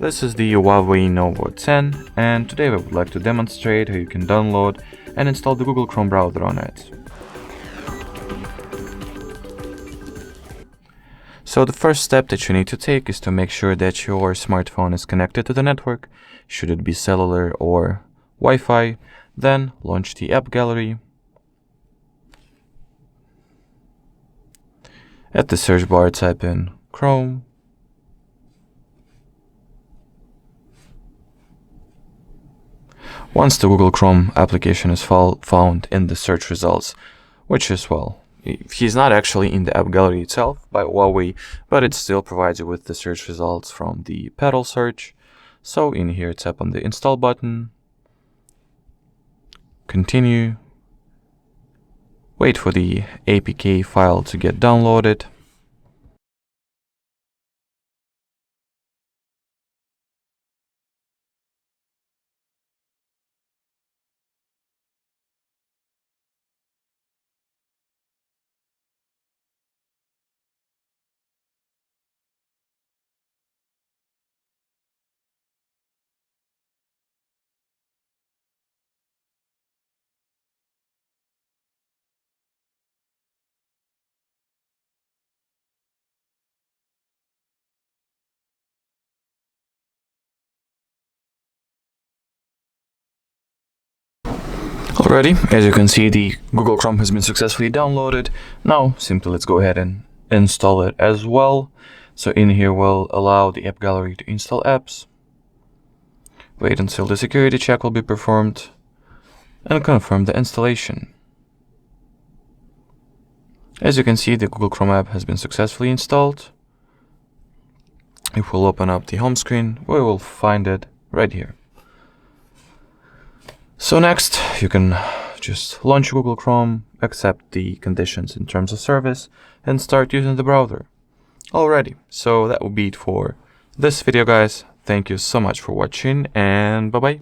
This is the HUAWEI Nova 10, and today I would like to demonstrate how you can download and install the Google Chrome browser on it. So the first step that you need to take is to make sure that your smartphone is connected to the network, should it be cellular or Wi-Fi. Then launch the app gallery. At the search bar, type in Chrome. Once the Google Chrome application is found in the search results, which is, well, he's not actually in the app gallery itself by HUAWEI, but it still provides you with the search results from the pedal search. So in here, tap on the install button, continue, wait for the APK file to get downloaded. Alrighty, as you can see, the Google Chrome has been successfully downloaded. Now, simply let's go ahead and install it as well. So in here, we'll allow the app gallery to install apps. Wait until the security check will be performed and confirm the installation. As you can see, the Google Chrome app has been successfully installed. If we'll open up the home screen, we will find it right here. So next, you can just launch Google Chrome, accept the conditions in terms of service, and start using the browser. Alrighty, so that will be it for this video, guys. Thank you so much for watching, and bye-bye.